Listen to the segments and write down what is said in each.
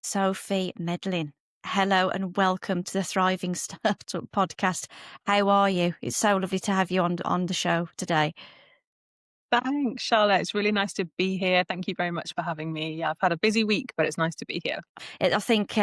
Sophie Medlin. Hello and welcome to the Thriving Startup podcast. How are you? It's so lovely to have you on the show today. Thanks, Charlotte. It's really nice to be here. Thank you very much for having me. Yeah, I've had a busy week, but it's nice to be here. I think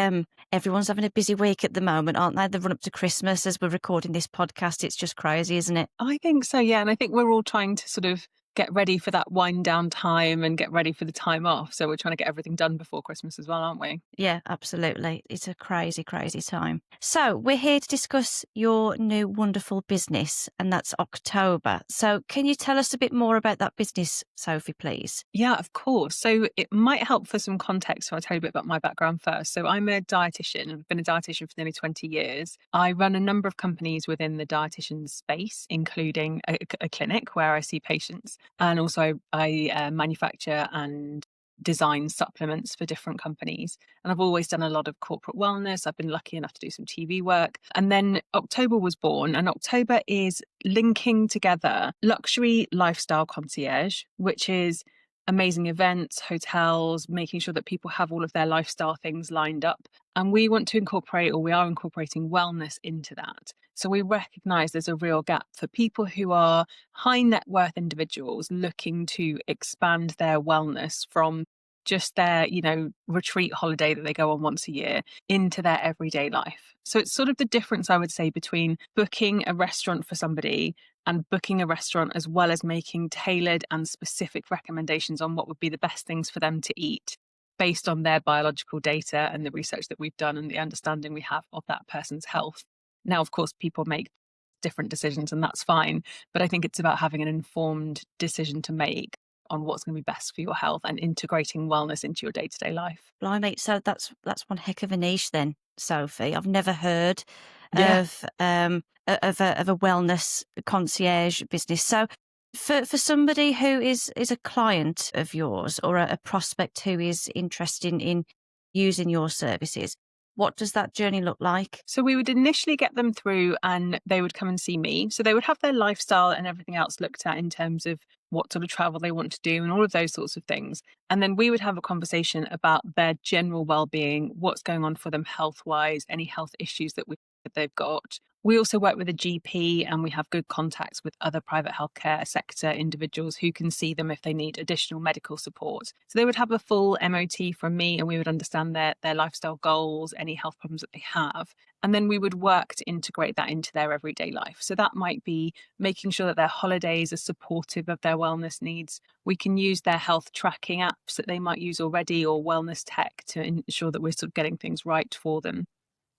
everyone's having a busy week at the moment, aren't they? The run up to Christmas as we're recording this podcast, it's just crazy, isn't it? I think so, yeah. And I think we're all trying to sort of get ready for that wind down time and get ready for the time off. So we're trying to get everything done before Christmas as well, aren't we? Yeah, absolutely. It's a crazy, crazy time. So we're here to discuss your new wonderful business, and that's October. So can you tell us a bit more about that business, Sophie, please? Yeah, of course. So it might help for some context. So I'll tell you a bit about my background first. So I'm a dietitian. I've been a dietitian for nearly 20 years. I run a number of companies within the dietitian space, including a clinic where I see patients. And also I manufacture and design supplements for different companies. And I've always done a lot of corporate wellness. I've been lucky enough to do some TV work. And then October was born, and October is linking together luxury lifestyle concierge, which is amazing events, hotels, making sure that people have all of their lifestyle things lined up. And we want to incorporate, or we are incorporating wellness into that. So we recognize there's a real gap for people who are high net worth individuals looking to expand their wellness from just their, retreat holiday that they go on once a year into their everyday life. So it's sort of the difference, I would say, between booking a restaurant for somebody and booking a restaurant, as well as making tailored and specific recommendations on what would be the best things for them to eat based on their biological data and the research that we've done and the understanding we have of that person's health. Now, of course, people make different decisions and that's fine, but I think it's about having an informed decision to make on what's going to be best for your health and integrating wellness into your day-to-day life. Blimey, so that's one heck of a niche then, Sophie. I've never heard Yeah. of a wellness concierge business. So for somebody who is a client of yours or a prospect who is interested in using your services, what does that journey look like? So we would initially get them through and they would come and see me. So they would have their lifestyle and everything else looked at in terms of what sort of travel they want to do and all of those sorts of things. And then we would have a conversation about their general well-being, what's going on for them health-wise, any health issues that they've got. We also work with a GP and we have good contacts with other private healthcare sector individuals who can see them if they need additional medical support. So they would have a full MOT from me and we would understand their lifestyle goals, any health problems that they have. And then we would work to integrate that into their everyday life. So that might be making sure that their holidays are supportive of their wellness needs. We can use their health tracking apps that they might use already or wellness tech to ensure that we're sort of getting things right for them.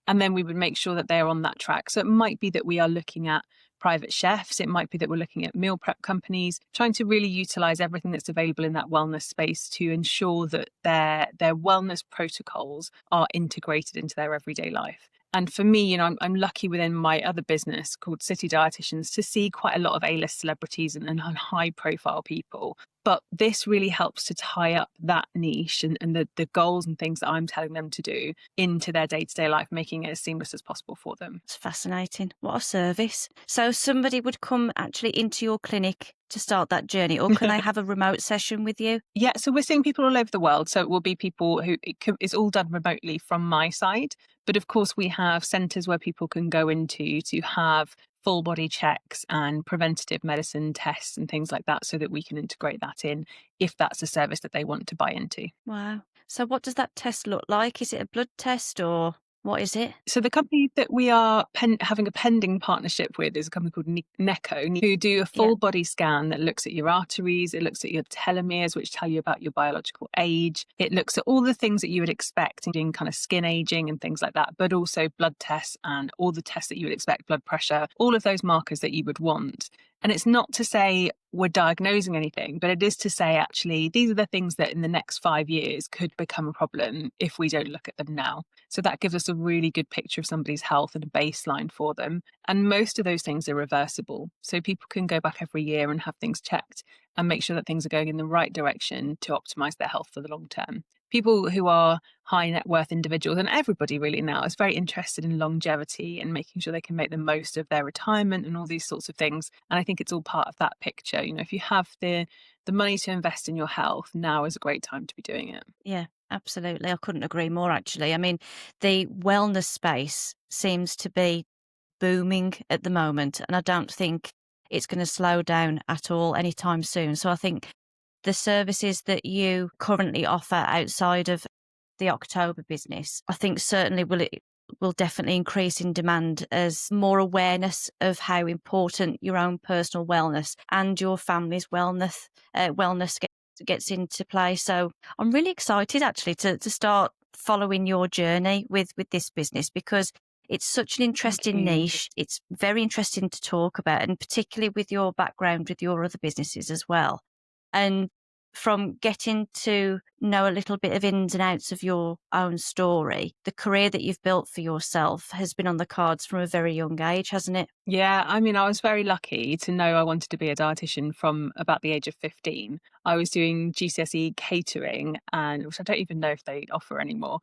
And then we would make sure that they're on that track. So it might be that we are looking at private chefs. It might be that we're looking at meal prep companies, trying to really utilize everything that's available in that wellness space to ensure that their wellness protocols are integrated into their everyday life. And for me, I'm lucky within my other business called City Dietitians to see quite a lot of A-list celebrities and high profile people. But this really helps to tie up that niche and the goals and things that I'm telling them to do into their day-to-day life, making it as seamless as possible for them. It's fascinating. What a service. So somebody would come actually into your clinic to start that journey, or can they have a remote session with you? Yeah, so we're seeing people all over the world. So it will be people who it's all done remotely from my side. But of course, we have centres where people can go into to have full body checks and preventative medicine tests and things like that so that we can integrate that in if that's a service that they want to buy into. Wow. So what does that test look like? Is it a blood test or what is it? So the company that we are having a pending partnership with is a company called Neco, who do a Yeah. full body scan that looks at your arteries, it looks at your telomeres, which tell you about your biological age. It looks at all the things that you would expect in kind of skin aging and things like that, but also blood tests and all the tests that you would expect, blood pressure, all of those markers that you would want. And it's not to say we're diagnosing anything, but it is to say, actually, these are the things that in the next 5 years could become a problem if we don't look at them now. So that gives us a really good picture of somebody's health and a baseline for them. And most of those things are reversible. So people can go back every year and have things checked and make sure that things are going in the right direction to optimize their health for the long term. People who are high net worth individuals, and everybody really now is very interested in longevity and making sure they can make the most of their retirement and all these sorts of things. And I think it's all part of that picture. If you have the money to invest in your health, now is a great time to be doing it. Yeah. Absolutely. I couldn't agree more, actually. I mean, the wellness space seems to be booming at the moment, and I don't think it's going to slow down at all anytime soon. So I think the services that you currently offer outside of the October business, I think certainly will definitely increase in demand as more awareness of how important your own personal wellness and your family's wellness gets into play. So I'm really excited actually to start following your journey with this business, because it's such an Thank interesting you. niche. It's very interesting to talk about, and particularly with your background with your other businesses as well. And from getting to know a little bit of ins and outs of your own story, the career that you've built for yourself has been on the cards from a very young age, hasn't it? Yeah, I mean, I was very lucky to know I wanted to be a dietitian from about the age of 15. I was doing GCSE catering, and which I don't even know if they offer anymore.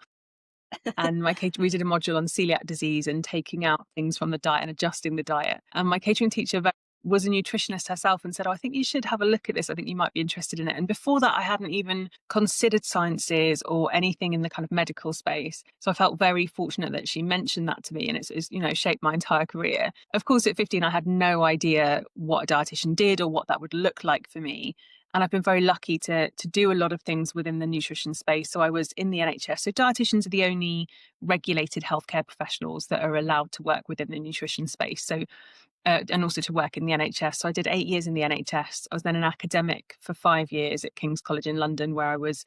And we did a module on celiac disease and taking out things from the diet and adjusting the diet. And my catering teacher was a nutritionist herself and said, "Oh, I think you should have a look at this. I think you might be interested in it." And before that, I hadn't even considered sciences or anything in the kind of medical space. So I felt very fortunate that she mentioned that to me, and it's shaped my entire career. Of course, at 15, I had no idea what a dietitian did or what that would look like for me. And I've been very lucky to do a lot of things within the nutrition space. So I was in the NHS. So dietitians are the only regulated healthcare professionals that are allowed to work within the nutrition space. So and also to work in the NHS. So I did 8 years in the NHS. I was then an academic for 5 years at King's College in London, where I was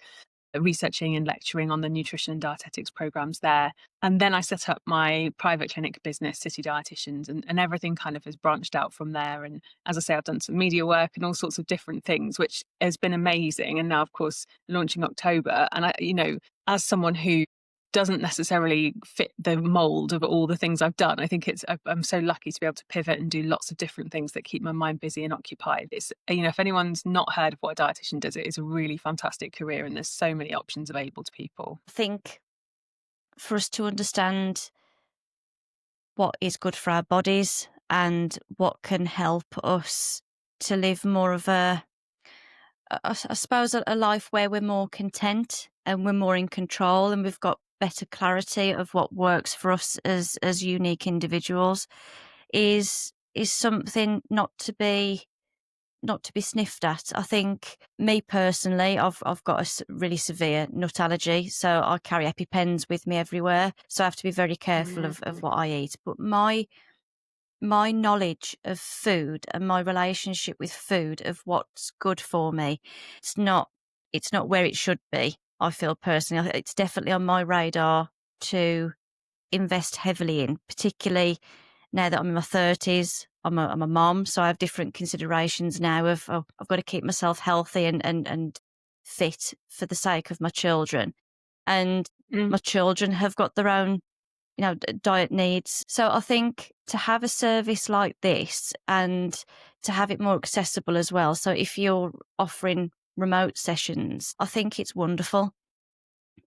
researching and lecturing on the nutrition and dietetics programs there. And then I set up my private clinic business, City Dietitians, and everything kind of has branched out from there. And as I say, I've done some media work and all sorts of different things, which has been amazing. And now, of course, launching October. And as someone who doesn't necessarily fit the mold of all the things I've done, I think I'm so lucky to be able to pivot and do lots of different things that keep my mind busy and occupied. It's, if anyone's not heard of what a dietitian does, it is a really fantastic career, and there's so many options available to people. I think for us to understand what is good for our bodies and what can help us to live more of I suppose, a life where we're more content and we're more in control, and we've got better clarity of what works for us as unique individuals is something not to be sniffed at. I think me personally, I've got a really severe nut allergy, so I carry EpiPens with me everywhere. So I have to be very careful of Mm. what I eat. But my knowledge of food and my relationship with food, of what's good for me, it's not it's not where it should be. I feel personally, it's definitely on my radar to invest heavily in, particularly now that I'm in my 30s. I'm a mom, so I have different considerations now of, oh, I've got to keep myself healthy and fit for the sake of my children. And Mm. my children have got their own, diet needs. So I think to have a service like this and to have it more accessible as well. So if you're offering remote sessions, I think it's wonderful.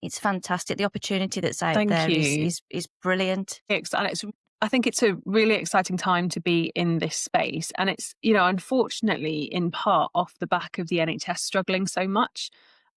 It's fantastic. The opportunity that's out Thank there is you. is is brilliant. And I think it's a really exciting time to be in this space. And it's, unfortunately, in part off the back of the NHS struggling so much.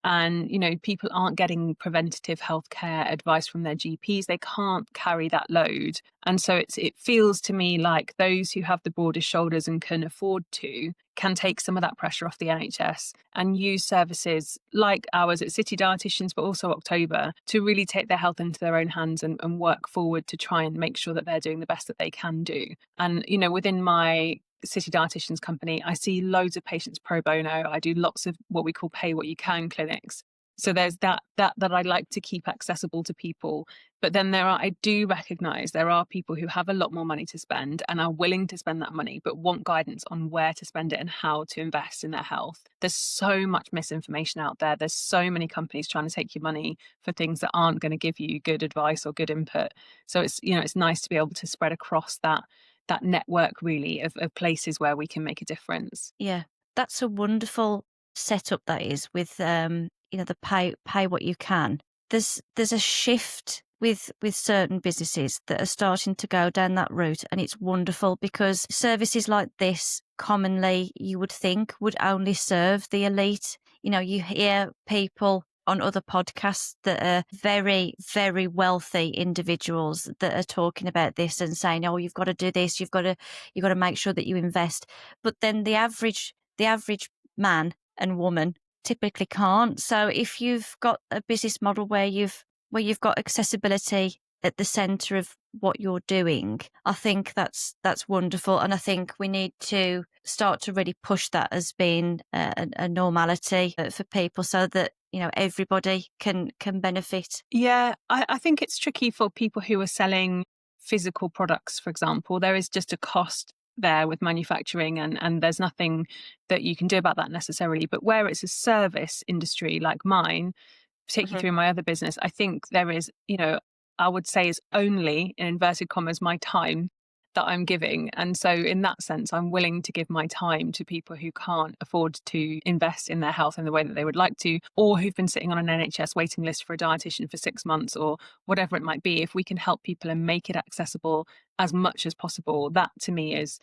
And, people aren't getting preventative healthcare advice from their GPs. They can't carry that load. And so it feels to me like those who have the broadest shoulders and can afford to can take some of that pressure off the NHS and use services like ours at City Dietitians, but also October, to really take their health into their own hands and work forward to try and make sure that they're doing the best that they can do. And, within my City Dietitians company, I see loads of patients pro bono. I do lots of what we call pay what you can clinics. So there's that I like to keep accessible to people. But then I do recognize there are people who have a lot more money to spend and are willing to spend that money, but want guidance on where to spend it and how to invest in their health. There's so much misinformation out there. There's so many companies trying to take your money for things that aren't going to give you good advice or good input. So it's nice to be able to spread across that network really of places where we can make a difference. Yeah, that's a wonderful setup that is with the pay what you can. There's a shift with certain businesses that are starting to go down that route, and it's wonderful because services like this commonly you would think would only serve the elite. You hear people on other podcasts that are very, very wealthy individuals that are talking about this and saying, "Oh, you've got to do this. You've got to make sure that you invest." But then the average man and woman typically can't. So if you've got a business model where you've got accessibility at the center of what you're doing, I think that's wonderful. And I think we need to start to really push that as being a normality for people so that, you know, everybody can benefit. Yeah, I think it's tricky for people who are selling physical products, for example. There is just a cost there with manufacturing, and there's nothing that you can do about that necessarily. But where it's a service industry like mine, particularly Mhm. through my other business, I think there is, I would say is only, in inverted commas, my time that I'm giving. And so, in that sense, I'm willing to give my time to people who can't afford to invest in their health in the way that they would like to, or who've been sitting on an NHS waiting list for a dietitian for 6 months or whatever it might be. If we can help people and make it accessible as much as possible, that to me is,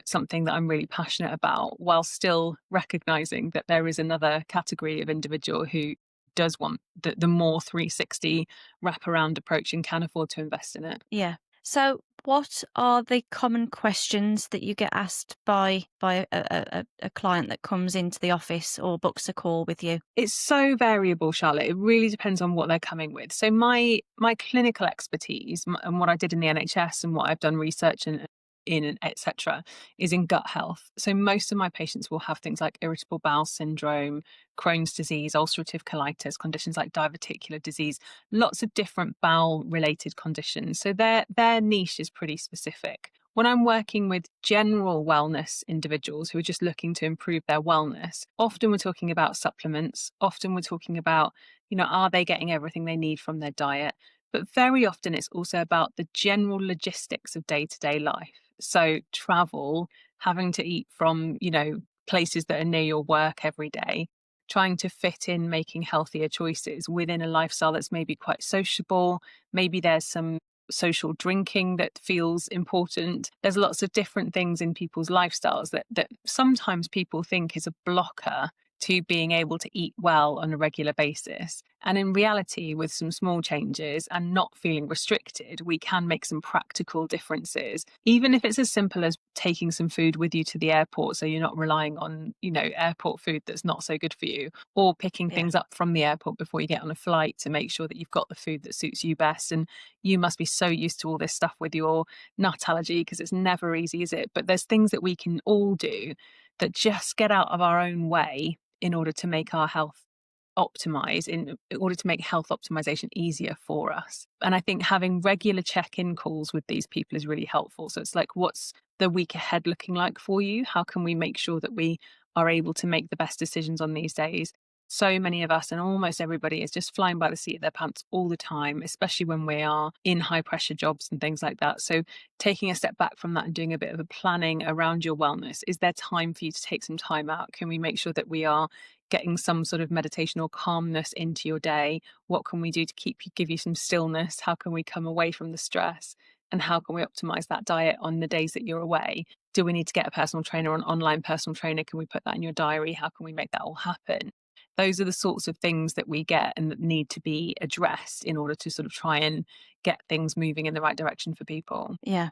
something that I'm really passionate about, while still recognizing that there is another category of individual who does want the more 360 wraparound approach and can afford to invest in it. Yeah. So, what are the common questions that you get asked by a client that comes into the office or books a call with you? It's so variable, Charlotte. It really depends on what they're coming with. So my clinical expertise and what I did in the NHS and what I've done research in and etc. is in gut health. So most of my patients will have things like irritable bowel syndrome, Crohn's disease, ulcerative colitis, conditions like diverticular disease, lots of different bowel related conditions. So their niche is pretty specific. When I'm working with general wellness individuals who are just looking to improve their wellness, often we're talking about supplements. Often we're talking about, are they getting everything they need from their diet? But very often it's also about the general logistics of day to day life. So travel, having to eat from, places that are near your work every day, trying to fit in making healthier choices within a lifestyle that's maybe quite sociable. Maybe there's some social drinking that feels important. There's lots of different things in people's lifestyles that sometimes people think is a blocker to being able to eat well on a regular basis. And in reality, with some small changes and not feeling restricted, we can make some practical differences, even if it's as simple as taking some food with you to the airport so you're not relying on, airport food that's not so good for you, or picking Yeah. things up from the airport before you get on a flight to make sure that you've got the food that suits you best. And you must be so used to all this stuff with your nut allergy because it's never easy, is it? But there's things that we can all do that just get out of our own way in order to make our health optimize, in order to make health optimization easier for us. And I think having regular check-in calls with these people is really helpful. So it's like, what's the week ahead looking like for you? How can we make sure that we are able to make the best decisions on these days? So many of us and almost everybody is just flying by the seat of their pants all the time, especially when we are in high pressure jobs and things like that. So taking a step back from that and doing a bit of a planning around your wellness. Is there time for you to take some time out? Can we make sure that we are getting some sort of meditation or calmness into your day? What can we do to give you some stillness? How can we come away from the stress? And how can we optimize that diet on the days that you're away? Do we need to get a personal trainer or an online personal trainer? Can we put that in your diary? How can we make that all happen? Those are the sorts of things that we get and that need to be addressed in order to sort of try and get things moving in the right direction for people. Yeah.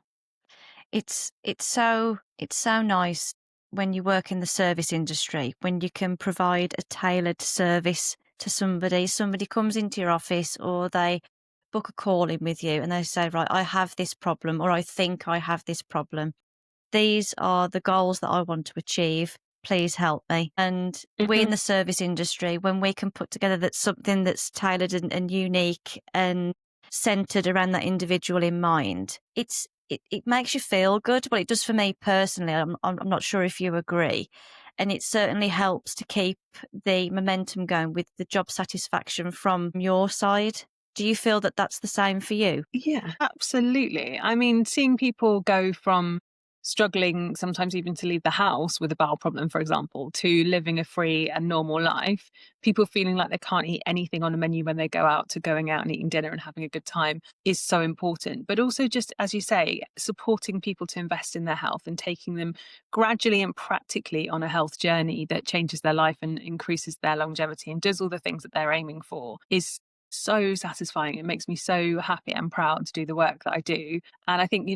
It's so nice when you work in the service industry, when you can provide a tailored service to somebody. Somebody comes into your office or they book a call in with you and they say, right, I have this problem, or I think I have this problem. These are the goals that I want to achieve. Please help me. And we in Mhm. the service industry, when we can put together that's something that's tailored and unique and centered around that individual in mind, it makes you feel good. Well, it does for me personally. I'm not sure if you agree. And it certainly helps to keep the momentum going with the job satisfaction from your side. Do you feel that that's the same for you? Yeah, absolutely. I mean, seeing people go from struggling sometimes even to leave the house with a bowel problem, for example, to living a free and normal life, people feeling like they can't eat anything on a menu when they go out, to going out and eating dinner and having a good time is so important. But also, just as you say, supporting people to invest in their health and taking them gradually and practically on a health journey that changes their life and increases their longevity and does all the things that they're aiming for is so satisfying. It makes me so happy and proud to do the work that I do. And I think,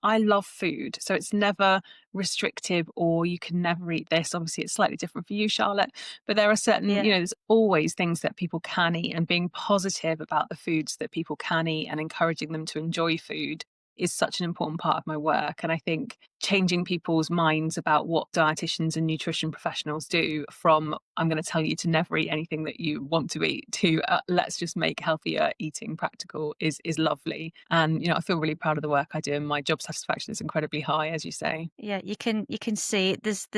I love food. So it's never restrictive or you can never eat this. Obviously, it's slightly different for you, Charlotte, but there are certain, Yeah. there's always things that people can eat, and being positive about the foods that people can eat and encouraging them to enjoy food is such an important part of my work. And I think changing people's minds about what dietitians and nutrition professionals do, from I'm going to tell you to never eat anything that you want to eat, to let's just make healthier eating practical, is lovely. And I feel really proud of the work I do, and my job satisfaction is incredibly high, as you say. Yeah, you can see it. There's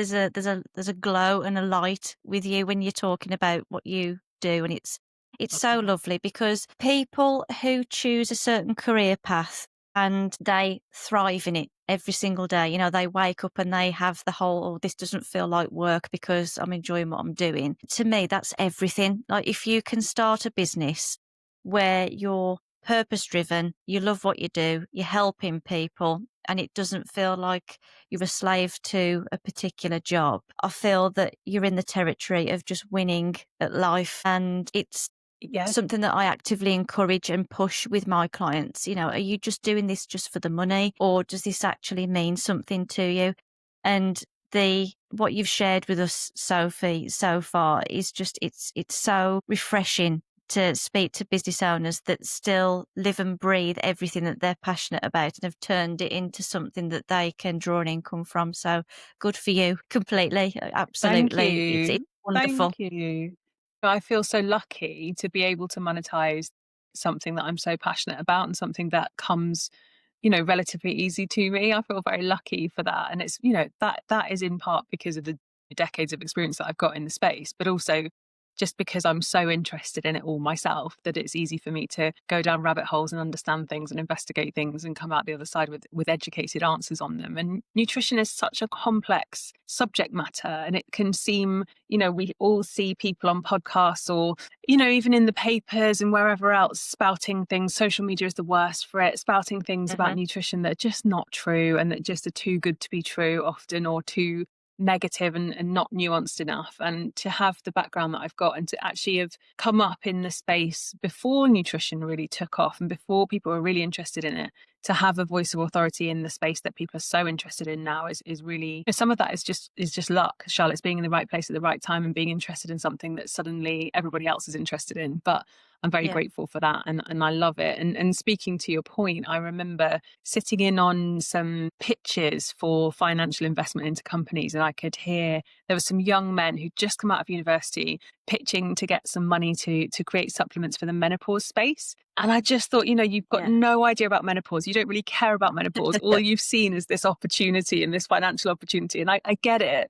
a glow and a light with you when you're talking about what you do, and it's so Oh, lovely because people who choose a certain career path and they thrive in it every single day. They wake up and they have the whole, oh, this doesn't feel like work because I'm enjoying what I'm doing. To me, that's everything. Like if you can start a business where you're purpose driven, you love what you do, you're helping people, and it doesn't feel like you're a slave to a particular job. I feel that you're in the territory of just winning at life. And it's yeah. something that I actively encourage and push with my clients. Are you just doing this just for the money, or does this actually mean something to you? And what you've shared with us, Sophie, so far is just it's so refreshing to speak to business owners that still live and breathe everything that they're passionate about and have turned it into something that they can draw an income from. So good for you completely. Thank Absolutely. It's you. wonderful. Thank you. I feel so lucky to be able to monetize something that I'm so passionate about, and something that comes, relatively easy to me. I feel very lucky for that. And it's, that is in part because of the decades of experience that I've got in the space, but also just because I'm so interested in it all myself, that it's easy for me to go down rabbit holes and understand things and investigate things and come out the other side with educated answers on them. And nutrition is such a complex subject matter, and it can seem, we all see people on podcasts or, even in the papers and wherever else spouting things. Social media is the worst for it, spouting things about Hmm. nutrition that are just not true and that just are too good to be true often, or too negative and not nuanced enough. And to have the background that I've got, and to actually have come up in the space before nutrition really took off and before people were really interested in it, to have a voice of authority in the space that people are so interested in now is really, some of that is just luck. Charlotte's being in the right place at the right time and being interested in something that suddenly everybody else is interested in. But I'm very Yeah. grateful for that, and I love it. And speaking to your point, I remember sitting in on some pitches for financial investment into companies, and I could hear there were some young men who'd just come out of university pitching to get some money to create supplements for the menopause space. And I just thought, you've got Yeah. no idea about menopause. You don't really care about menopause. All you've seen is this opportunity and this financial opportunity. And I get it.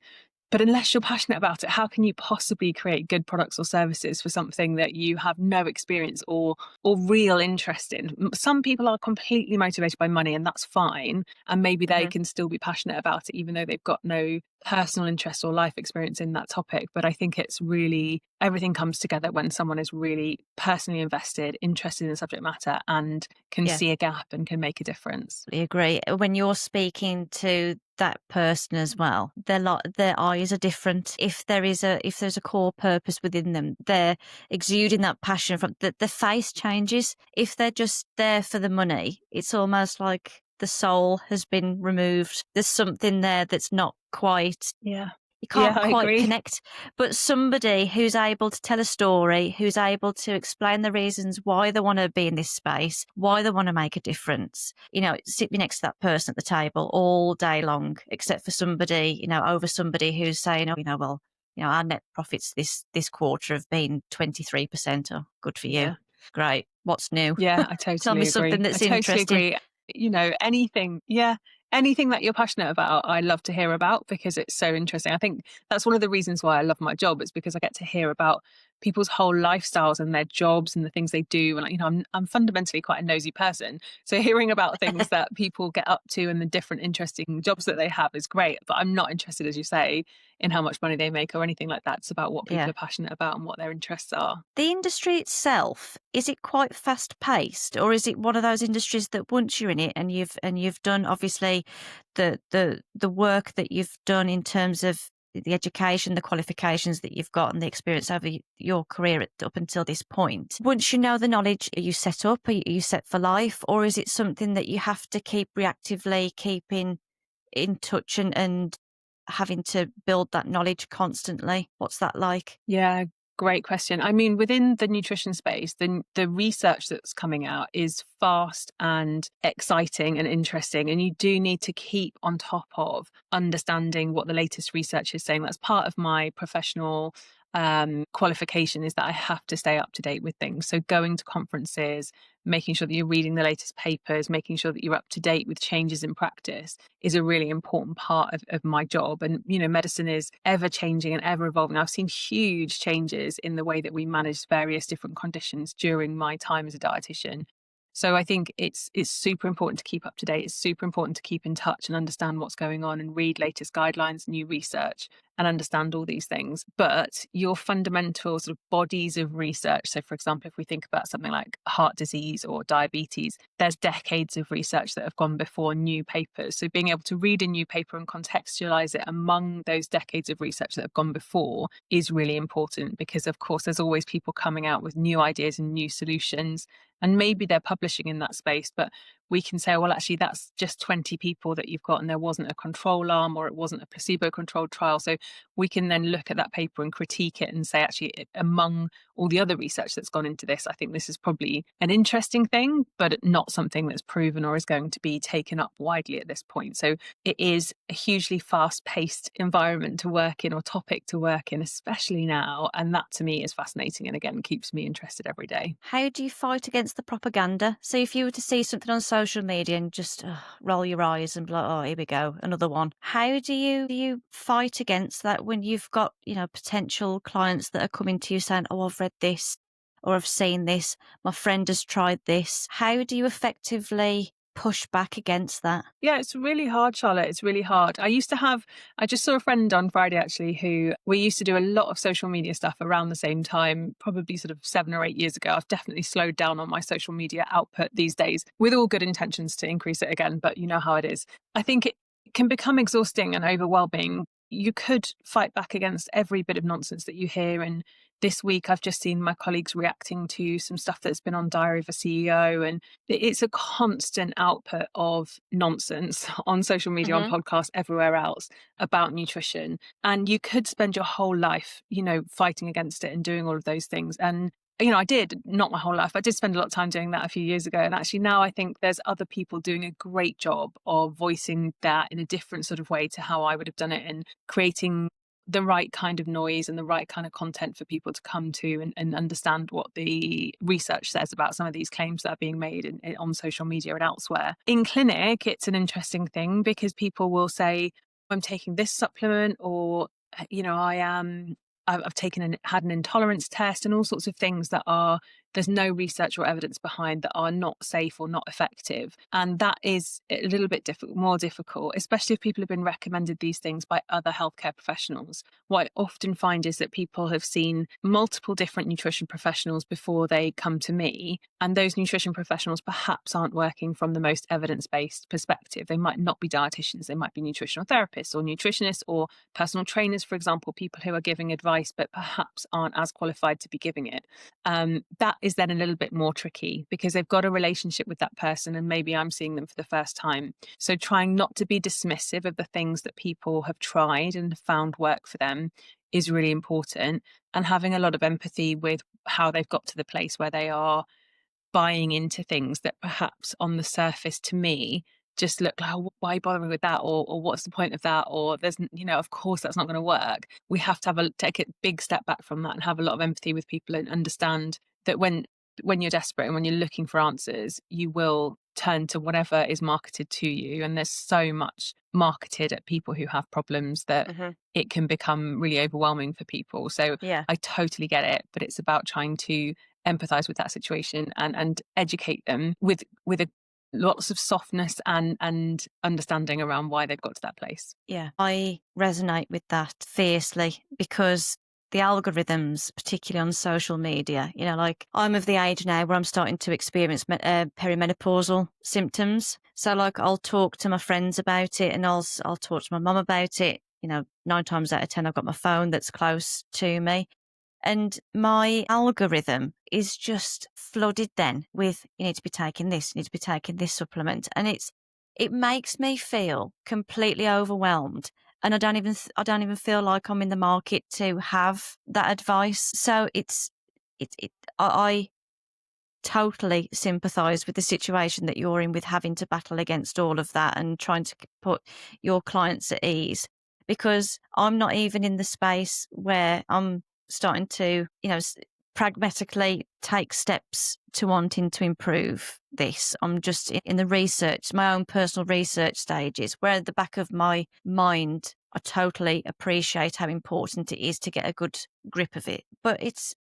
But unless you're passionate about it, how can you possibly create good products or services for something that you have no experience or real interest in? Some people are completely motivated by money, and that's fine. And maybe they Mhm. can still be passionate about it, even though they've got no personal interest or life experience in that topic. But I think it's really, everything comes together when someone is really personally invested, interested in the subject matter, and can Yeah. see a gap and can make a difference. I agree. When you're speaking to that person as well, their eyes are different. If there's a core purpose within them, they're exuding that passion from the face changes. If they're just there for the money, it's almost like the soul has been removed. There's something there that's not quite, Yeah. you Yeah, can't I quite agree. connect. But somebody who's able to tell a story, who's able to explain the reasons why they want to be in this space, why they want to make a difference, sit me next to that person at the table all day long, except for somebody, over somebody who's saying, oh, well, our net profits this quarter have been 23%. Oh, good for you. Yeah. Great. What's new? Yeah, I Tell me totally something agree. I that's totally interesting. agree. Anything, yeah, anything that you're passionate about, I love to hear about because it's so interesting. I think that's one of the reasons why I love my job, is because I get to hear about people's whole lifestyles and their jobs and the things they do. And, I'm fundamentally quite a nosy person. So hearing about things that people get up to and the different interesting jobs that they have is great. But I'm not interested, as you say, in how much money they make or anything like that. It's about what people Yeah. are passionate about and what their interests are. The industry itself, is it quite fast paced, or is it one of those industries that once you're in it and you've done obviously the work that you've done in terms of the education, the qualifications that you've got and the experience over your career up until this point. Once you know the knowledge, are you set up? Are you set for life? Or is it something that you have to keep reactively keeping in touch and having to build that knowledge constantly? What's that like? Yeah, great question. I mean, within the nutrition space, the research that's coming out is fast and exciting and interesting. And you do need to keep on top of understanding what the latest research is saying. That's part of my professional qualification, is that I have to stay up to date with things. So going to conferences, making sure that you're reading the latest papers, making sure that you're up to date with changes in practice is a really important part of my job. And, medicine is ever changing and ever evolving. I've seen huge changes in the way that we manage various different conditions during my time as a dietitian. So I think it's super important to keep up to date. It's super important to keep in touch and understand what's going on and read latest guidelines, new research, and understand all these things. But your fundamental sort of bodies of research, so for example, if we think about something like heart disease or diabetes, there's decades of research that have gone before new papers. So being able to read a new paper and contextualize it among those decades of research that have gone before is really important, because of course there's always people coming out with new ideas and new solutions. And maybe they're publishing in that space, but we can say, well, actually, that's just 20 people that you've got, and there wasn't a control arm or it wasn't a placebo controlled trial. So we can then look at that paper and critique it and say, actually, among all the other research that's gone into this, I think this is probably an interesting thing, but not something that's proven or is going to be taken up widely at this point. So it is a hugely fast paced environment to work in, or topic to work in, especially now. And that to me is fascinating. And again, keeps me interested every day. How do you fight against the propaganda? So if you were to see something on social media and just roll your eyes and be like, oh, here we go, another one. How do you fight against that when you've got, potential clients that are coming to you saying, oh, I've read this or I've seen this, my friend has tried this. How do you effectively push back against that? Yeah, it's really hard, Charlotte. It's really hard. I just saw a friend on Friday actually who we used to do a lot of social media stuff around the same time, probably sort of 7 or 8 years ago. I've definitely slowed down on my social media output these days with all good intentions to increase it again, but you know how it is. I think it can become exhausting and overwhelming. You could fight back against every bit of nonsense that you hear. And this week, I've just seen my colleagues reacting to some stuff that's been on Diary of a CEO. And it's a constant output of nonsense on social media, on Hmm. podcasts, everywhere else about nutrition. And you could spend your whole life, fighting against it and doing all of those things. And I did, not my whole life. I did spend a lot of time doing that a few years ago. And actually now I think there's other people doing a great job of voicing that in a different sort of way to how I would have done it, and creating the right kind of noise and the right kind of content for people to come to and understand what the research says about some of these claims that are being made on social media and elsewhere. In clinic, it's an interesting thing because people will say, I'm taking this supplement, or, I've had an intolerance test, and all sorts of things there's no research or evidence behind, that are not safe or not effective. And that is a little bit more difficult, especially if people have been recommended these things by other healthcare professionals. What I often find is that people have seen multiple different nutrition professionals before they come to me. And those nutrition professionals perhaps aren't working from the most evidence-based perspective. They might not be dietitians, they might be nutritional therapists or nutritionists or personal trainers, for example, people who are giving advice but perhaps aren't as qualified to be giving it. That is then a little bit more tricky because they've got a relationship with that person and maybe I'm seeing them for the first time. So trying not to be dismissive of the things that people have tried and found work for them is really important, and having a lot of empathy with how they've got to the place where they are buying into things that perhaps on the surface to me just look like, "Oh, why bothering with that?" Or what's the point of that? Or there's, of course that's not going to work. We have to take a big step back from that and have a lot of empathy with people and understand that when you're desperate and when you're looking for answers, you will turn to whatever is marketed to you. And there's so much marketed at people who have problems that Hmm. it can become really overwhelming for people. So Yeah. I totally get it, but it's about trying to empathize with that situation and educate them with a lots of softness and understanding around why they've got to that place. Yeah, I resonate with that fiercely because the algorithms, particularly on social media, like I'm of the age now where I'm starting to experience perimenopausal symptoms. So, like, I'll talk to my friends about it, and I'll talk to my mum about it. 9 times out of 10, I've got my phone that's close to me. And my algorithm is just flooded then with, you need to be taking this, you need to be taking this supplement. And it makes me feel completely overwhelmed. And I don't even feel like I'm in the market to have that advice. So I totally sympathise with the situation that you're in with having to battle against all of that and trying to put your clients at ease, because I'm not even in the space where I'm starting to, pragmatically take steps to wanting to improve this. I'm just in the research, my own personal research stages, where at the back of my mind, I totally appreciate how important it is to get a good grip of it. But it's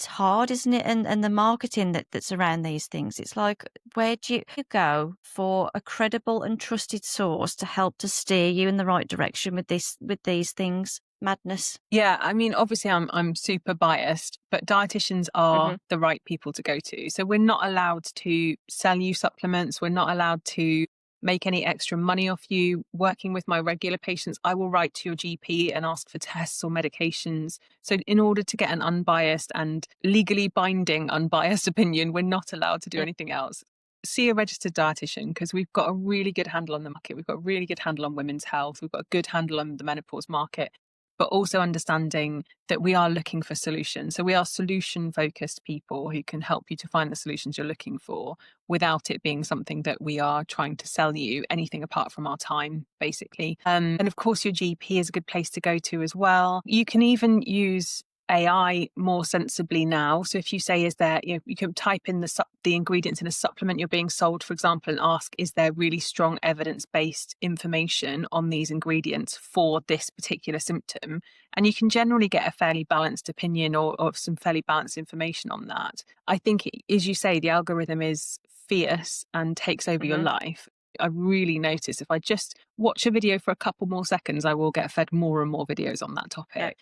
hard, isn't it? And the marketing that's around these things. It's like, where do you go for a credible and trusted source to help to steer you in the right direction with these things? Madness. Yeah, I mean, obviously, I'm super biased, but dietitians are Hmm. the right people to go to. So we're not allowed to sell you supplements. We're not allowed to make any extra money off you. Working with my regular patients, I will write to your GP and ask for tests or medications. So in order to get an unbiased and legally binding unbiased opinion, we're not allowed to do Yeah. anything else. See a registered dietitian because we've got a really good handle on the market. We've got a really good handle on women's health. We've got a good handle on the menopause market, but also understanding that we are looking for solutions. So we are solution focused people who can help you to find the solutions you're looking for without it being something that we are trying to sell you anything apart from our time, basically. And of course, your GP is a good place to go to as well. You can even use AI more sensibly now. So if you say, is there, you can type in the ingredients in a supplement you're being sold, for example, and ask, is there really strong evidence-based information on these ingredients for this particular symptom? And you can generally get a fairly balanced opinion or some fairly balanced information on that. I think, as you say, the algorithm is fierce and takes over your Hmm. life. I really notice if I just watch a video for a couple more seconds, I will get fed more and more videos on that Yeah. topic.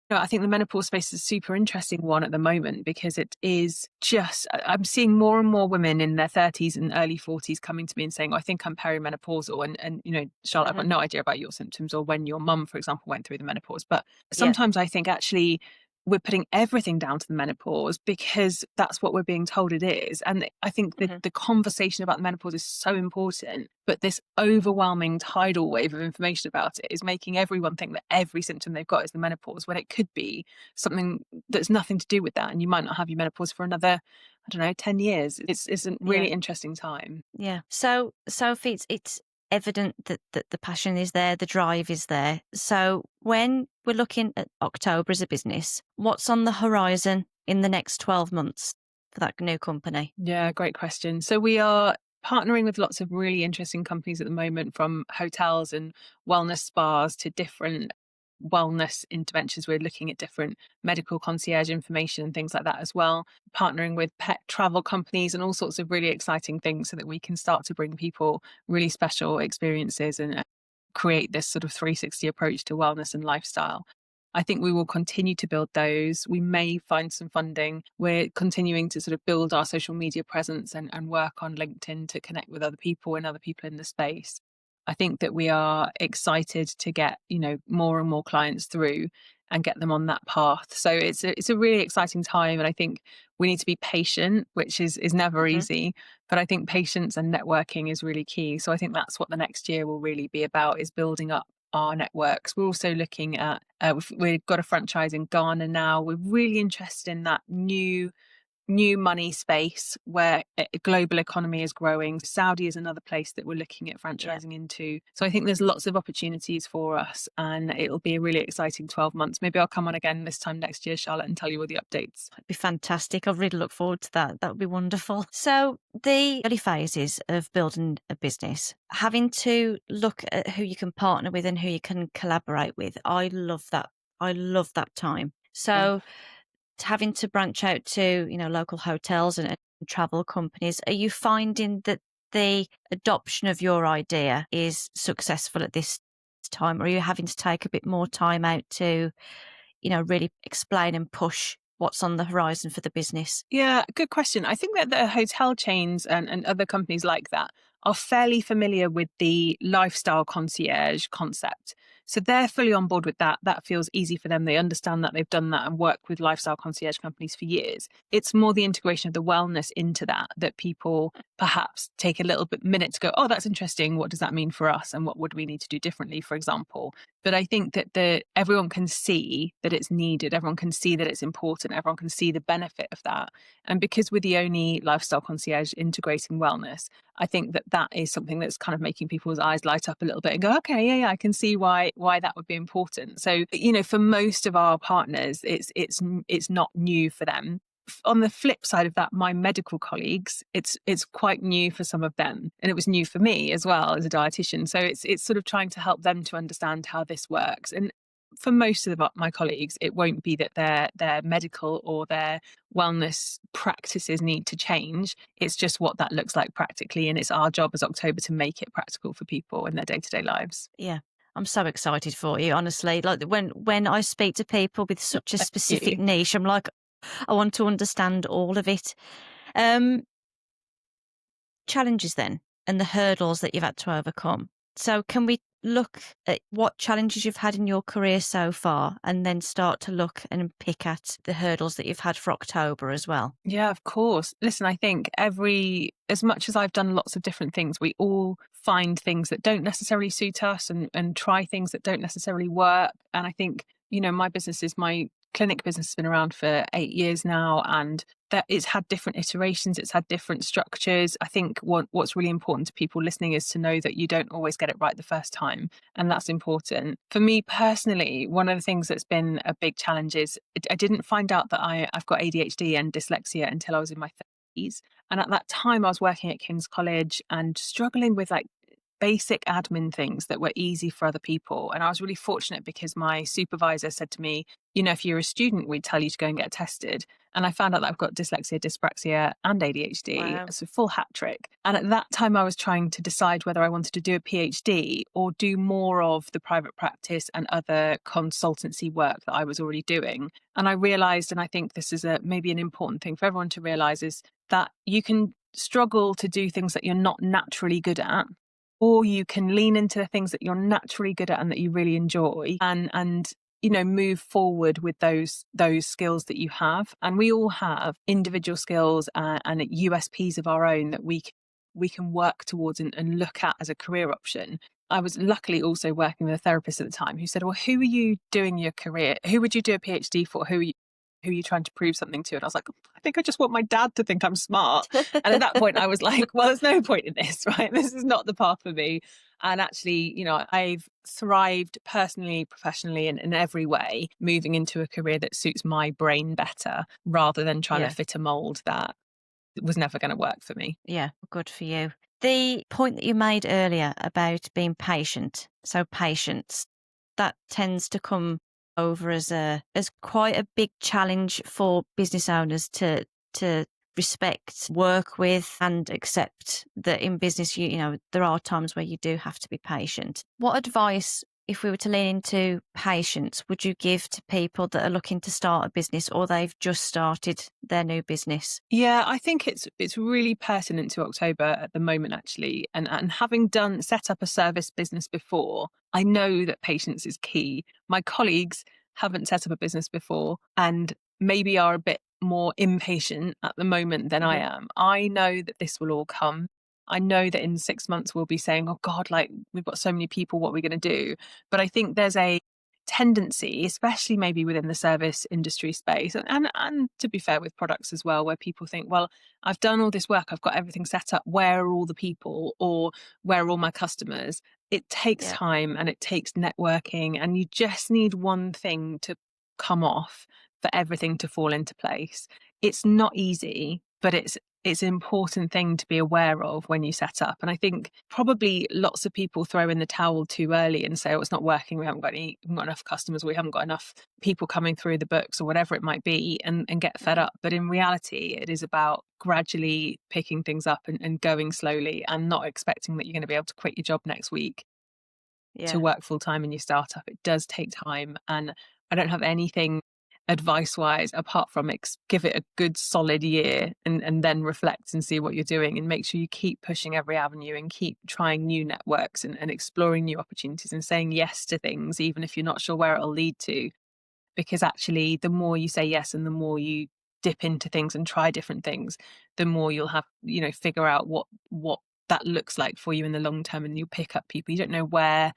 No, I think the menopause space is a super interesting one at the moment because it is just, I'm seeing more and more women in their 30s and early 40s coming to me and saying, "Oh, I think I'm perimenopausal." And, Charlotte, I've Hmm. got no idea about your symptoms or when your mum, for example, went through the menopause. But Yeah. sometimes I think actually we're putting everything down to the menopause because that's what we're being told it is. And I think that Hmm. the conversation about the menopause is so important, but this overwhelming tidal wave of information about it is making everyone think that every symptom they've got is the menopause when it could be something that's nothing to do with that. And you might not have your menopause for another, I don't know, 10 years. It's a Yeah. really interesting time. Yeah. So, Sophie, it's evident that the passion is there, the drive is there. So, when we're looking at October as a business, what's on the horizon in the next 12 months for that new company? Yeah, great question. So we are partnering with lots of really interesting companies at the moment, from hotels and wellness spas to different wellness interventions. We're looking at different medical concierge information and things like that as well. Partnering with pet travel companies and all sorts of really exciting things so that we can start to bring people really special experiences and create this sort of 360 approach to wellness and lifestyle. I think we will continue to build those. We may find some funding. We're continuing to sort of build our social media presence and work on LinkedIn to connect with other people and other people in the space. I think that we are excited to get, more and more clients through and get them on that path. So it's a really exciting time. And I think we need to be patient, which is never Hmm. easy. But I think patience and networking is really key. So I think that's what the next year will really be about, is building up our networks. We're also looking at, we've got a franchise in Ghana now. We're really interested in that new new money space where a global economy is growing. Saudi is another place that we're looking at Yeah. franchising into. So I think there's lots of opportunities for us, and it'll be a really exciting 12 months. Maybe I'll come on again this time next year, Charlotte, and tell you all the updates. It'd be fantastic. I really look forward to that. That would be wonderful. So, the early phases of building a business, having to look at who you can partner with and who you can collaborate with. I love that. I love that time. Yeah. So, having to branch out to, local hotels and travel companies, are you finding that the adoption of your idea is successful at this time, or are you having to take a bit more time out to, really explain and push what's on the horizon for the business? Yeah, good question. I think that the hotel chains and other companies like that are fairly familiar with the lifestyle concierge concept. So they're fully on board with that. That feels easy for them. They understand that, they've done that and worked with lifestyle concierge companies for years. It's more the integration of the wellness into that people perhaps take a little bit minute to go, oh, that's interesting. What does that mean for us? And what would we need to do differently, for example? But I think that everyone can see that it's needed. Everyone can see that it's important. Everyone can see the benefit of that. And because we're the only lifestyle concierge integrating wellness, I think that is something that's kind of making people's eyes light up a little bit and go, okay, yeah, I can see why that would be important. So, for most of our partners, it's not new for them. On the flip side of that, my medical colleagues, it's quite new for some of them, and it was new for me as well as a dietitian. So it's sort of trying to help them to understand how this works. And for most of my colleagues, it won't be that their medical or their wellness practices need to change. It's just what that looks like practically, and it's our job as October to make it practical for people in their day-to-day lives. Yeah. I'm so excited for you, honestly. Like when I speak to people with such a Thank specific you. niche, I'm like, I want to understand all of it. Um, Challenges then, and the hurdles that you've had to overcome. So can we look at what challenges you've had in your career so far, and then start to look and pick at the hurdles that you've had for October as well? Yeah, of course. Listen, I think as much as I've done lots of different things, we all find things that don't necessarily suit us and try things that don't necessarily work. And I think, my clinic business has been around for 8 years now, and that it's had different iterations, it's had different structures. I think what's really important to people listening is to know that you don't always get it right the first time. And that's important. For me personally, one of the things that's been a big challenge is I didn't find out that I've got ADHD and dyslexia until I was in my 30s. And at that time, I was working at King's College and struggling with like basic admin things that were easy for other people. And I was really fortunate because my supervisor said to me, if you're a student, we'd tell you to go and get tested. And I found out that I've got dyslexia, dyspraxia, and ADHD. Wow. It's a full hat trick. And at that time, I was trying to decide whether I wanted to do a PhD or do more of the private practice and other consultancy work that I was already doing. And I realized, and I think this is maybe an important thing for everyone to realize, is that you can struggle to do things that you're not naturally good at, or you can lean into the things that you're naturally good at and that you really enjoy, and move forward with those skills that you have. And we all have individual skills and USPs of our own that we can work towards and look at as a career option. I was luckily also working with a therapist at the time who said, well, who are you doing your career? Who would you do a PhD for? Who are you trying to prove something to? And I was like, I think I just want my dad to think I'm smart. And at that point, I was like, well, there's no point in this, right? This is not the path for me. And actually, I've thrived personally, professionally, and in every way, moving into a career that suits my brain better rather than trying to Yeah. fit a mold that was never going to work for me. Yeah, good for you. The point that you made earlier about being patient. So patience, that tends to come over as quite a big challenge for business owners to respect, work with, and accept that in business there are times where you do have to be patient. What advice, if we were to lean into patience, would you give to people that are looking to start a business or they've just started their new business? Yeah, I think it's really pertinent to October at the moment, actually. And having set up a service business before, I know that patience is key. My colleagues haven't set up a business before and maybe are a bit more impatient at the moment than I Mhm. am. I know that this will all come. I know that in 6 months we'll be saying, oh God, like we've got so many people, what are we going to do? But I think there's tendency, especially maybe within the service industry space, and to be fair, with products as well, where people think, well, I've done all this work, I've got everything set up, where are all the people, or where are all my customers? It takes Yeah. time and it takes networking, and you just need one thing to come off for everything to fall into place. It's not easy, but it's an important thing to be aware of when you set up. And I think probably lots of people throw in the towel too early and say, oh, it's not working, we haven't got enough customers, we haven't got enough people coming through the books, or whatever it might be, and get fed Mhm. up. But in reality, it is about gradually picking things up and going slowly, and not expecting that you're going to be able to quit your job next week to Yeah. work full time in your startup. It does take time. And I don't have anything advice wise apart from give it a good solid year, and then reflect and see what you're doing, and make sure you keep pushing every avenue and keep trying new networks, and exploring new opportunities, and saying yes to things, even if you're not sure where it'll lead to. Because actually, the more you say yes and the more you dip into things and try different things, the more you'll have, figure out what that looks like for you in the long term, and you'll pick up people. You don't know where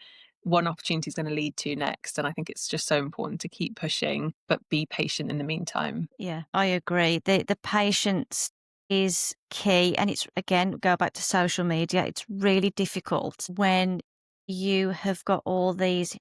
one opportunity is going to lead to next. And I think it's just so important to keep pushing, but be patient in the meantime. Yeah, I agree. The patience is key. And it's, again, go back to social media. It's really difficult when you have got all these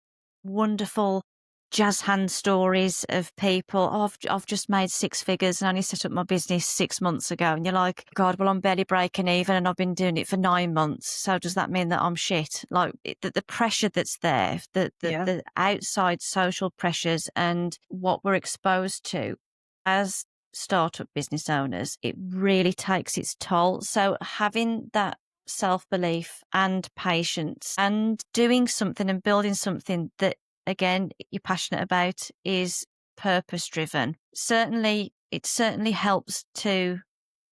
wonderful jazz hand stories of people. Oh, I've just made six figures and I only set up my business 6 months ago. And you're like, God, well, I'm barely breaking even and I've been doing it for 9 months. So does that mean that I'm shit? Like the pressure that's there, Yeah. the outside social pressures and what we're exposed to as startup business owners, it really takes its toll. So having that self belief and patience and doing something and building something that, again, you're passionate about is purpose driven. It certainly helps to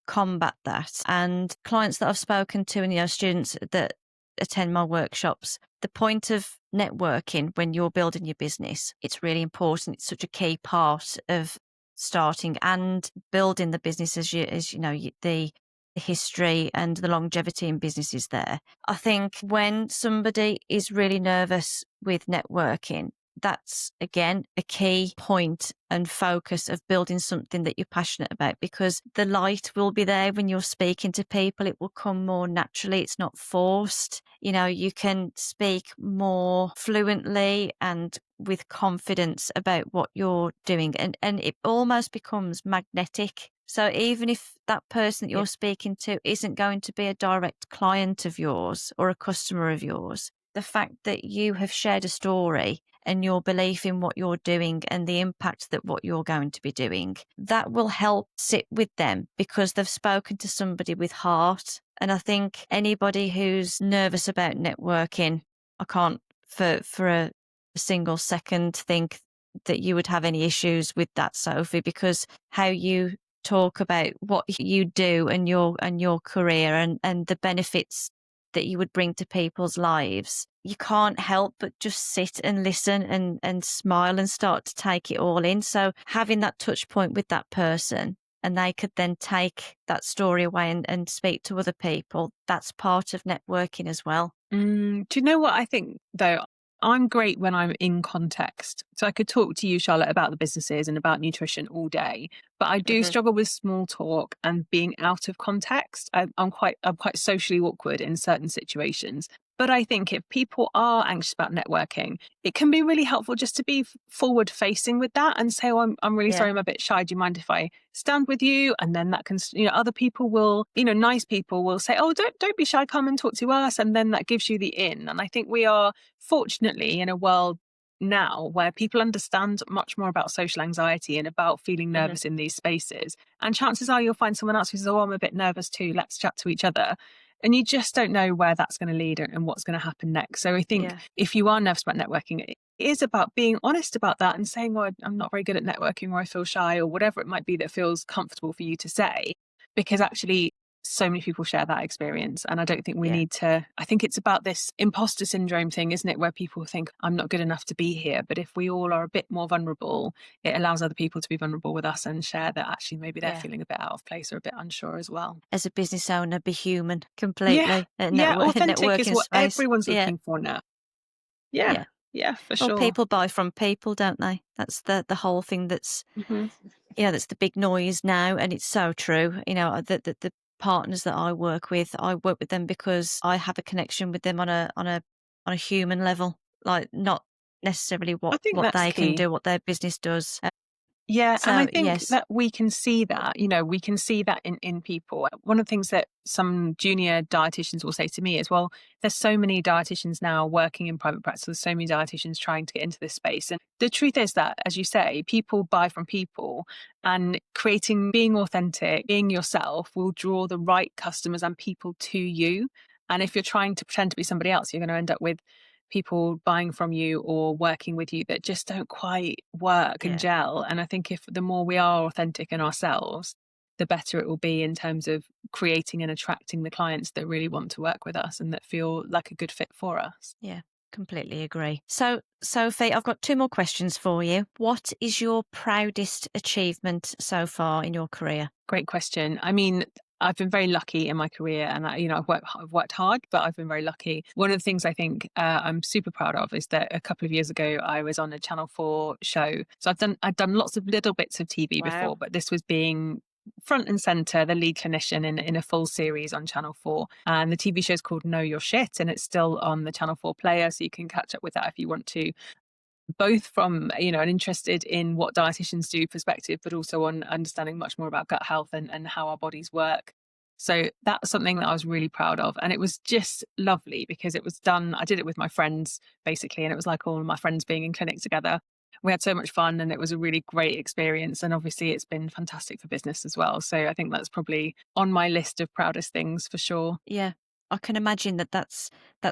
combat that. And clients that I've spoken to, and students that attend my workshops, the point of networking when you're building your business, it's really important. It's such a key part of starting and building the business, the history and the longevity in business is there. I think when somebody is really nervous with networking, that's, again, a key point and focus of building something that you're passionate about, because the light will be there when you're speaking to people. It will come more naturally. It's not forced. You can speak more fluently and with confidence about what you're doing. And it almost becomes magnetic. So even if that person that Yeah. you're speaking to isn't going to be a direct client of yours or a customer of yours, the fact that you have shared a story and your belief in what you're doing and the impact that what you're going to be doing, that will help sit with them because they've spoken to somebody with heart. And I think anybody who's nervous about networking, I can't for a single second think that you would have any issues with that, Sophie, because how you talk about what you do and your career and the benefits that you would bring to people's lives, you can't help but just sit and listen and smile and start to take it all in. So having that touch point with that person, and they could then take that story away and speak to other people, that's part of networking as well. Do you know what I think, though? I'm great when I'm in context. So I could talk to you, Charlotte, about the businesses and about nutrition all day, but I do Hmm. struggle with small talk and being out of context. I'm quite socially awkward in certain situations. But I think if people are anxious about networking, it can be really helpful just to be forward facing with that and say, oh, I'm really Yeah. sorry, I'm a bit shy. Do you mind if I stand with you? And then that can, other people will, nice people will say, oh, don't be shy, come and talk to us. And then that gives you the in. And I think we are fortunately in a world now where people understand much more about social anxiety and about feeling Hmm. nervous in these spaces. And chances are you'll find someone else who says, oh, I'm a bit nervous too. Let's chat to each other. And you just don't know where that's going to lead and what's going to happen next. So I think Yeah. if you are nervous about networking, it is about being honest about that and saying, oh, I'm not very good at networking, or I feel shy, or whatever it might be that feels comfortable for you to say. Because actually, so many people share that experience. And I don't think we Yeah. need to, I think it's about this imposter syndrome thing, isn't it? Where people think, I'm not good enough to be here. But if we all are a bit more vulnerable, it allows other people to be vulnerable with us and share that actually maybe they're Yeah. feeling a bit out of place or a bit unsure as well. As a business owner, be human Yeah. completely at Yeah. Authentic is networking what space. everyone's Yeah. looking for now. Yeah. Yeah. Yeah, for Well, sure. people buy from people, don't they? That's the whole thing that's, Hmm. that's the big noise now, and it's so true. The partners that I work with them because I have a connection with them on a human level, like not necessarily I think what that's they can key. do, what their business does. Yeah, and I So think yes, that we can see that, we can see that in people. One of the things that some junior dietitians will say to me is, well, there's so many dietitians now working in private practice, there's so many dietitians trying to get into this space. And the truth is that, as you say, people buy from people, and being authentic, being yourself will draw the right customers and people to you. And if you're trying to pretend to be somebody else, you're going to end up with people buying from you or working with you that just don't quite work and yeah, gel. And I think if the more we are authentic in ourselves, the better it will be in terms of creating and attracting the clients that really want to work with us and that feel like a good fit for us. yeah, completely agree. So, Sophie, I've got two more questions for you. What is your proudest achievement so far in your career? Great question. I mean, I've been very lucky in my career, and I've worked hard, but I've been very lucky. One of the things I think I'm super proud of is that a couple of years ago I was on a Channel 4 show. So I'd done lots of little bits of TV Wow. before, but this was being front and center, the lead clinician in a full series on Channel 4. And the TV show is called Know Your Shit, and it's still on the Channel 4 player, so you can catch up with that if you want to, both from an interested in what dietitians do perspective, but also on understanding much more about gut health and how our bodies work. So that's something that I was really proud of, and it was just lovely because it was done. I did it with my friends basically, and it was like all of my friends being in clinic together. We had so much fun, and it was a really great experience. And obviously, it's been fantastic for business as well. So I think that's probably on my list of proudest things for sure. Yeah, I can imagine that's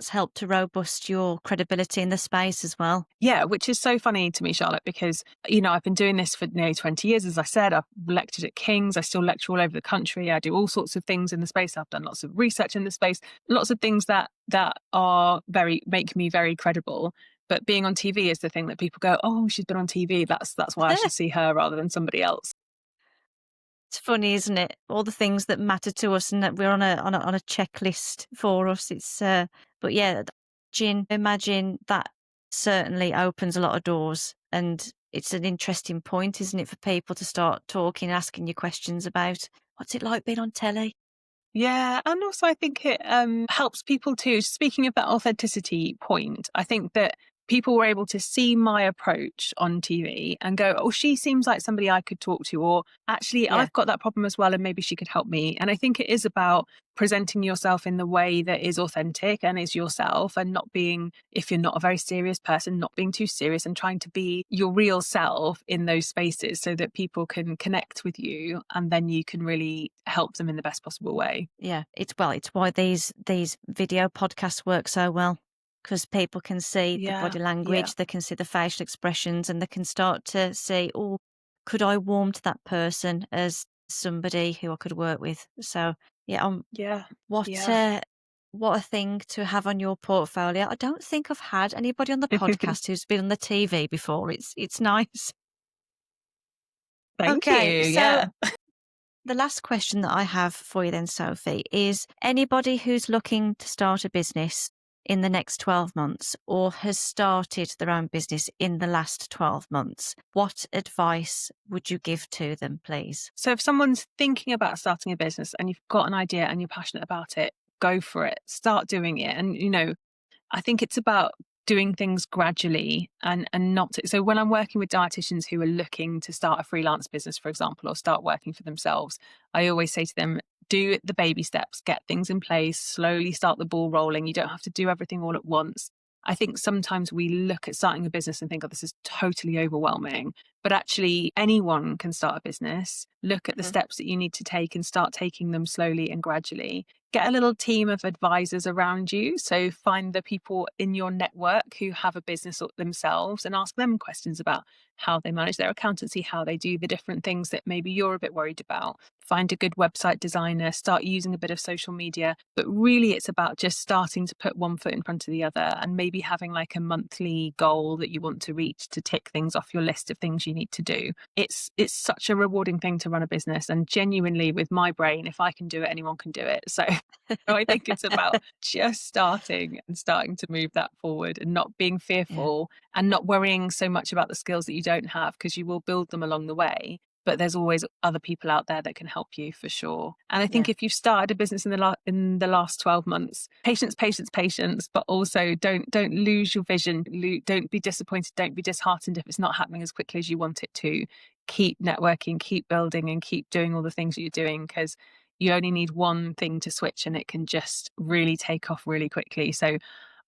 helped to robust your credibility in the space as well. Yeah, which is so funny to me, Charlotte, because, I've been doing this for nearly 20 years. As I said, I've lectured at King's. I still lecture all over the country. I do all sorts of things in the space. I've done lots of research in the space, lots of things that are make me very credible. But being on TV is the thing that people go, oh, she's been on TV. That's why I should see her rather than somebody else. It's funny, isn't it? All the things that matter to us, and that we're on a checklist for us. But yeah, imagine that certainly opens a lot of doors, and it's an interesting point, isn't it, for people to start talking, asking you questions about what's it like being on telly. Yeah, and also I think it helps people too. Speaking of that authenticity point, I think that people were able to see my approach on TV and go, "Oh, she seems like somebody I could talk to," or "Actually, Yeah, I've got that problem as well, and maybe she could help me." And I think it is about presenting yourself in the way that is authentic and is yourself, and not being, if you're not a very serious person, not being too serious and trying to be your real self in those spaces so that people can connect with you, and then you can really help them in the best possible way. yeah. It's why these video podcasts work so well, because people can see the Yeah, body yeah, language, they can see the facial expressions, and they can start to see, oh, could I warm to that person as somebody who I could work with? So yeah, yeah, what yeah. a what a thing to have on your portfolio. I don't think I've had anybody on the podcast who's been on the TV before. It's nice. Thank you. Okay, so Yeah. the last question that I have for you then, Sophie, is anybody who's looking to start a business in the next 12 months or has started their own business in the last 12 months, what advice would you give to them, please? So if someone's thinking about starting a business and you've got an idea and you're passionate about it, go for it. Start doing it. And I think it's about doing things gradually and not so when I'm working with dietitians who are looking to start a freelance business, for example, or start working for themselves, I always say to them, do the baby steps, get things in place, slowly start the ball rolling. You don't have to do everything all at once. I think sometimes we look at starting a business and think, oh, this is totally overwhelming. But actually, anyone can start a business. Look at the Mhm. steps that you need to take and start taking them slowly and gradually. Get a little team of advisors around you. So find the people in your network who have a business themselves and ask them questions about how they manage their accountancy, how they do the different things that maybe you're a bit worried about. Find a good website designer, start using a bit of social media. But really, it's about just starting to put one foot in front of the other and maybe having like a monthly goal that you want to reach to tick things off your list of things you need to do. It's such a rewarding thing to run a business. And genuinely, with my brain, if I can do it, anyone can do it. So So I think it's about just starting and starting to move that forward and not being Yeah, fearful and not worrying so much about the skills that you don't have because you will build them along the way. But there's always other people out there that can help you for sure. And I yeah, think if you've started a business in the last 12 months, patience, patience, patience, but also don't lose your vision. Don't be disappointed. Don't be disheartened if it's not happening as quickly as you want it to. Keep networking, keep building, and keep doing all the things that you're doing because you only need one thing to switch and it can just really take off really quickly. So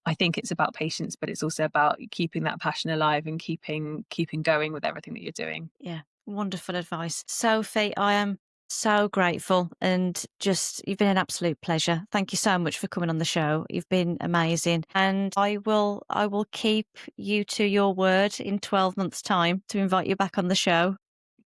I think it's about patience, but it's also about keeping that passion alive and keeping going with everything that you're doing. yeah. Wonderful advice. Sophie, I am so grateful and just you've been an absolute pleasure. Thank you so much for coming on the show. You've been amazing. And I will keep you to your word in 12 months time to invite you back on the show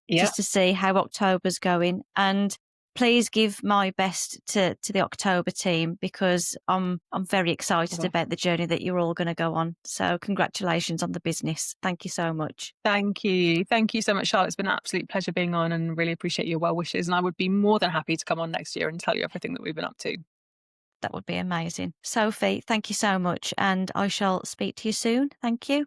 Yeah. just to see how October's going. And please give my best to the October team because I'm very excited Well, about the journey that you're all going to go on. So congratulations on the business. Thank you so much. thank you. Thank you so much, Charlotte. It's been an absolute pleasure being on and really appreciate your well wishes. And I would be more than happy to come on next year and tell you everything that we've been up to. That would be amazing. Sophie, thank you so much and I shall speak to you soon. Thank you.